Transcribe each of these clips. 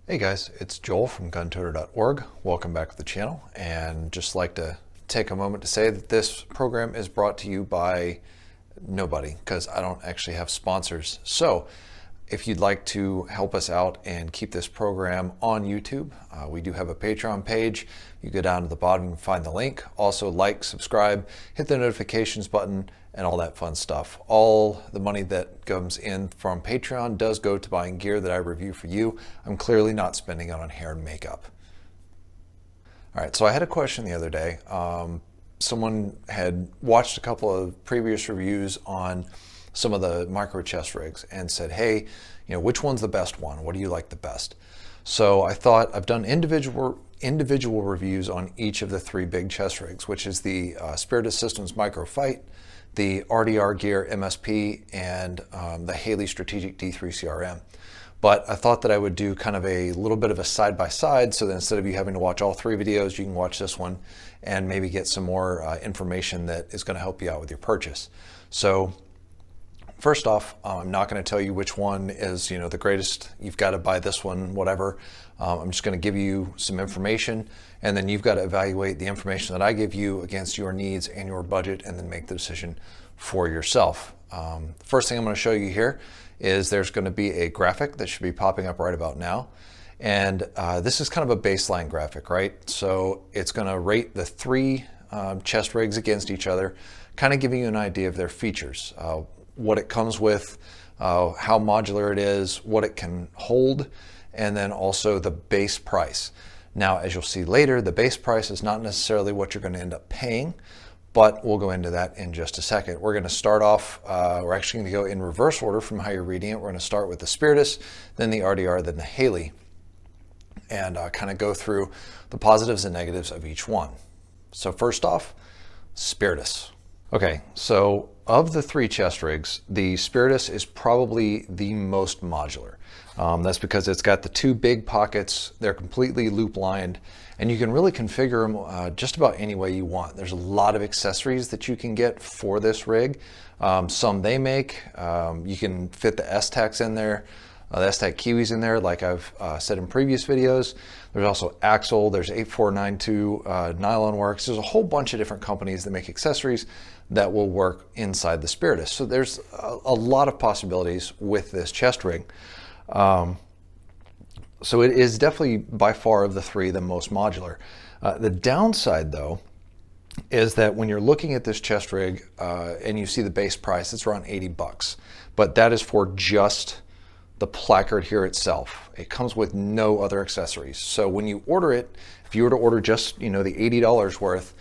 Hey guys, it's Joel from guntoter.org. Welcome back to the channel, and just like to take a moment to say that this program is brought to you by nobody because I don't actually have sponsors. So if you'd like to help us out and keep this program on YouTube, we do have a Patreon page. You go down to the bottom and find the link. Also like, subscribe, hit the notifications button, and all that fun stuff. All the money that comes in from Patreon does go to buying gear that I review for you. I'm clearly not spending it on hair and makeup. All right, so I had a question the other day. Someone had watched a couple of previous reviews on some of the micro chest rigs and said, hey, which one's the best one? What do you like the best? So I thought I've done individual reviews on each of the three big chest rigs, which is the Spiritus Systems Micro Fight, the RDR Gear MSP, and the Haley Strategic D3CRM. But I thought that I would do kind of a little bit of a side-by-side, so that instead of you having to watch all three videos, you can watch this one and maybe get some more information that is going to help you out with your purchase. So first off, I'm not going to tell you which one is the greatest. You've got to buy this one, whatever. I'm just going to give you some information, and then you've got to evaluate the information that I give you against your needs and your budget, and then make the decision for yourself. First thing I'm going to show you here is there's going to be a graphic that should be popping up right about now. And this is kind of a baseline graphic, right? So it's going to rate the three chest rigs against each other, kind of giving you an idea of their features, what it comes with, how modular it is, what it can hold, and then also the base price. Now, as you'll see later, the base price is not necessarily what you're going to end up paying, but we'll go into that in just a second. We're going to start off, we're actually going to go in reverse order from how you're reading it. We're going to start with the Spiritus, then the RDR, then the Haley, and kind of go through the positives and negatives of each one. So first off, Spiritus. Okay, so of the three chest rigs, the Spiritus is probably the most modular. That's because it's got the two big pockets. They're completely loop lined, and you can really configure them just about any way you want. There's a lot of accessories that you can get for this rig. Some they make. You can fit the S-Tacs in there, the S-Tac Kiwis in there, like I've said in previous videos. There's also Axle, there's 8492 Nylon Works. There's a whole bunch of different companies that make accessories that will work inside the Spiritus. So there's a lot of possibilities with this chest rig. So it is definitely by far of the three the most modular. The downside though is that when you're looking at this chest rig and you see the base price, it's around 80 bucks, but that is for just the placard here itself. It comes with no other accessories. So when you order it, if you were to order just the $80 worth,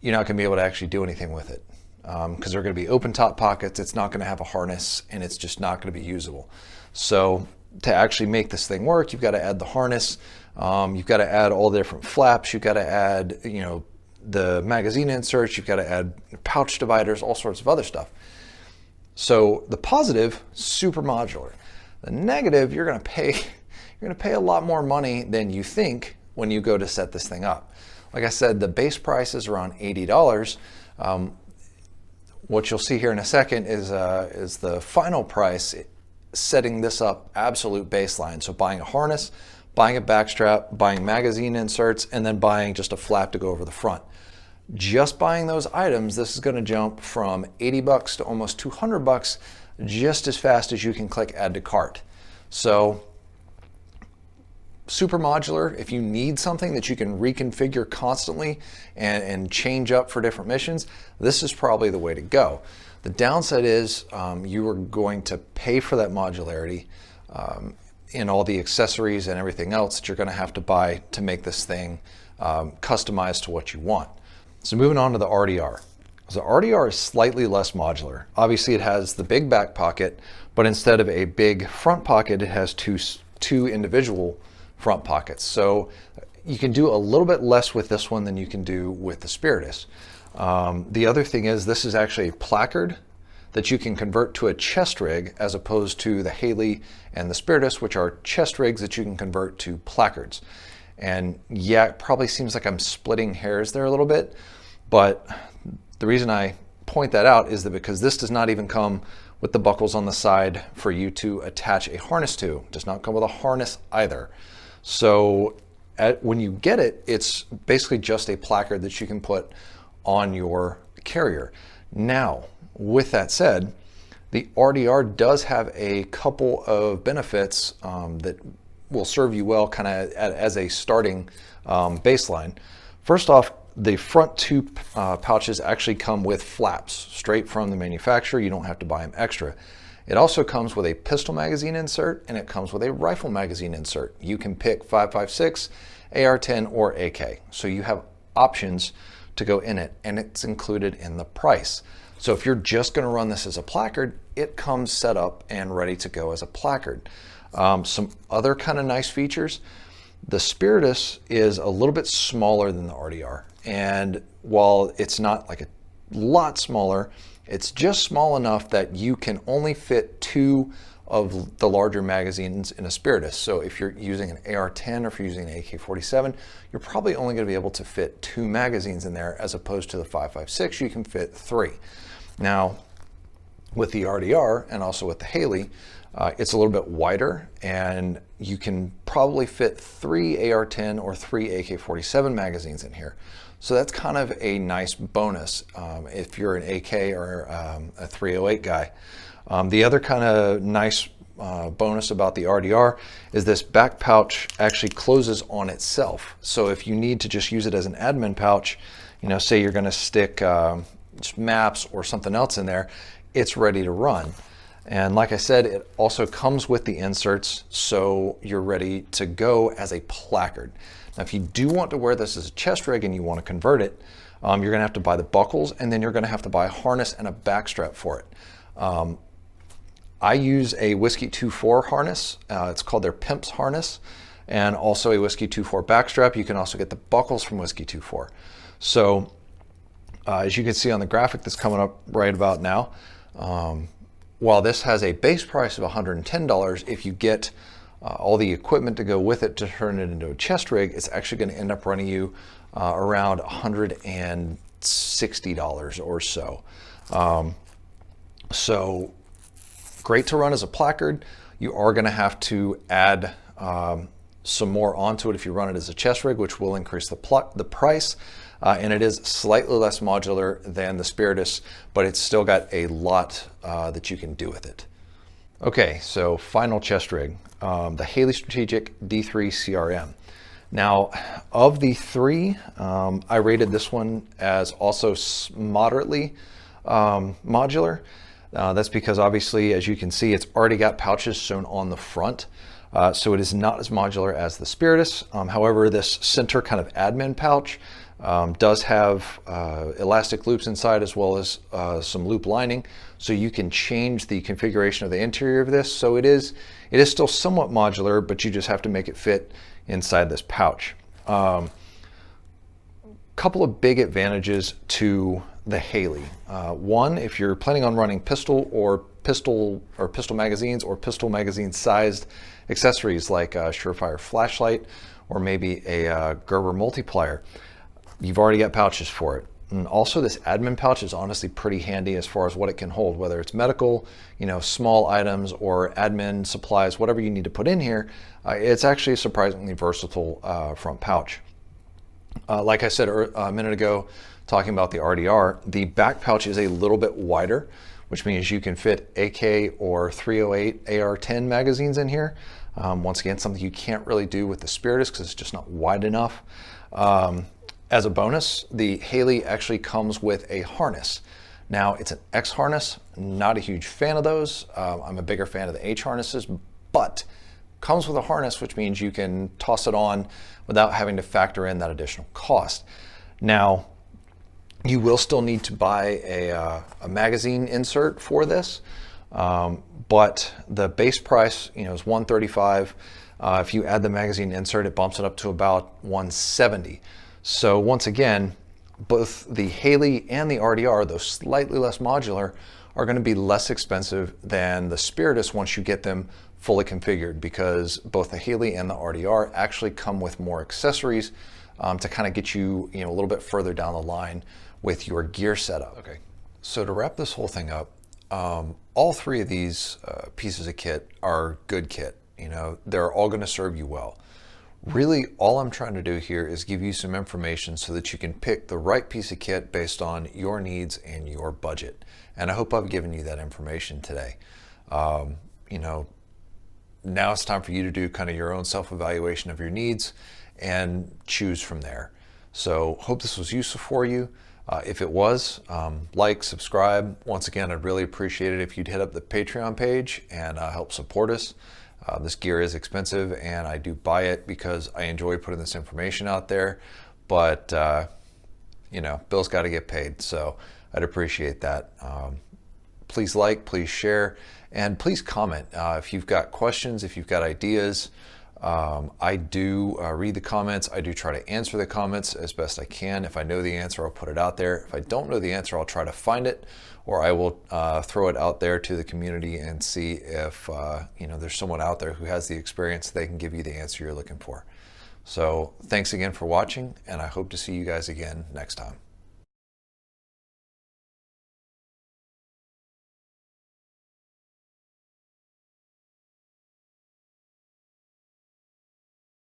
you're not going to be able to actually do anything with it because they're going to be open top pockets. It's not going to have a harness, and it's just not going to be usable. So to actually make this thing work, you've got to add the harness. You've got to add all the different flaps. You've got to add the magazine inserts. You've got to add pouch dividers, all sorts of other stuff. So the positive, super modular. The negative, you're going to pay a lot more money than you think when you go to set this thing up. Like I said, the base price is around $80. What you'll see here in a second is the final price, setting this up absolute baseline. So buying a harness, buying a backstrap, buying magazine inserts, and then buying just a flap to go over the front. Just buying those items, this is going to jump from 80 bucks to almost 200 bucks just as fast as you can click add to cart. So super modular. If you need something that you can reconfigure constantly and change up for different missions, this is probably the way to go. The downside is you are going to pay for that modularity in all the accessories and everything else that you're going to have to buy to make this thing customized to what you want. So moving on to the RDR. So the RDR is slightly less modular. Obviously it has the big back pocket, but instead of a big front pocket, it has two individual front pockets. So you can do a little bit less with this one than you can do with the Spiritus. The other thing is this is actually a placard that you can convert to a chest rig, as opposed to the Haley and the Spiritus, which are chest rigs that you can convert to placards. And yeah, it probably seems like I'm splitting hairs there a little bit, but the reason I point that out is that because this does not even come with the buckles on the side for you to attach a harness to. It does not come with a harness either. So when you get it, it's basically just a placard that you can put on your carrier. Now, with that said, the RDR does have a couple of benefits that will serve you well kind of as a starting baseline. First off, the front two pouches actually come with flaps straight from the manufacturer. You don't have to buy them extra. It also comes with a pistol magazine insert, and it comes with a rifle magazine insert. You can pick 5.56, AR-10, or AK. So you have options to go in it, and it's included in the price. So if you're just going to run this as a placard, it comes set up and ready to go as a placard. Some other kind of nice features. The Spiritus is a little bit smaller than the RDR, and while it's not like a lot smaller, it's just small enough that you can only fit 2 of the larger magazines in a Spiritus. So if you're using an AR-10 or if you're using an AK-47, you're probably only going to be able to fit 2 magazines in there, as opposed to the 5.56, you can fit 3. Now, with the RDR and also with the Haley, it's a little bit wider, and you can probably fit 3 AR-10 or 3 AK-47 magazines in here. So that's kind of a nice bonus if you're an AK or a 308 guy. The other kind of nice bonus about the RDR is this back pouch actually closes on itself. So if you need to just use it as an admin pouch, you know, say you're going to stick maps or something else in there, it's ready to run. And like I said, it also comes with the inserts, so you're ready to go as a placard. Now, if you do want to wear this as a chest rig and you want to convert it, you're going to have to buy the buckles, and then you're going to have to buy a harness and a back strap for it. I use a Whiskey 2.4 harness. It's called their Pimp's harness, and also a Whiskey 2.4 back strap. You can also get the buckles from Whiskey 2.4. So as you can see on the graphic that's coming up right about now, while this has a base price of $110, if you get all the equipment to go with it to turn it into a chest rig, it's actually going to end up running you around $160 or so. So great to run as a placard. You are going to have to add some more onto it if you run it as a chest rig, which will increase the price. And it is slightly less modular than the Spiritus, but it's still got a lot that you can do with it. Okay, so final chest rig, the Haley Strategic D3CRM. Now, of the 3, I rated this one as also moderately modular. That's because obviously, as you can see, it's already got pouches sewn on the front. So it is not as modular as the Spiritus. However, this center kind of admin pouch does have elastic loops inside, as well as some loop lining, so you can change the configuration of the interior of this. So it is still somewhat modular, but you just have to make it fit inside this pouch. Couple of big advantages to the Haley. One, if you're planning on running pistol magazines or pistol magazine sized accessories like a Surefire flashlight or maybe a Gerber multiplier, you've already got pouches for it. And also, this admin pouch is honestly pretty handy as far as what it can hold, whether it's medical, small items, or admin supplies, whatever you need to put in here. It's actually a surprisingly versatile front pouch. Like I said a minute ago, talking about the RDR, the back pouch is a little bit wider, which means you can fit AK or 308 AR-10 magazines in here. Once again, something you can't really do with the Spiritus because it's just not wide enough. As a bonus, the Haley actually comes with a harness. Now, it's an X harness, not a huge fan of those. I'm a bigger fan of the H harnesses, but comes with a harness, which means you can toss it on without having to factor in that additional cost. Now, you will still need to buy a magazine insert for this, but the base price is $135. If you add the magazine insert, it bumps it up to about $170. So once again, both the Haley and the RDR, though slightly less modular, are going to be less expensive than the Spiritus once you get them fully configured, because both the Haley and the RDR actually come with more accessories to kind of get you, a little bit further down the line with your gear setup. Okay, so to wrap this whole thing up, all 3 of these pieces of kit are good kit. They're all going to serve you well. Really, all I'm trying to do here is give you some information so that you can pick the right piece of kit based on your needs and your budget. And I hope I've given you that information today. You know, now it's time for you to do kind of your own self-evaluation of your needs and choose from there. So hope this was useful for you. If it was, like, subscribe. Once again, I'd really appreciate it if you'd hit up the Patreon page and help support us. This gear is expensive, and I do buy it because I enjoy putting this information out there. But, you know, bills got to get paid, so I'd appreciate that. Please like, please share, and please comment. If you've got questions, if you've got ideas, I do read the comments. I do try to answer the comments as best I can. If I know the answer, I'll put it out there. If I don't know the answer, I'll try to find it, or I will throw it out there to the community and see if you know, there's someone out there who has the experience, they can give you the answer you're looking for. So thanks again for watching, and I hope to see you guys again next time.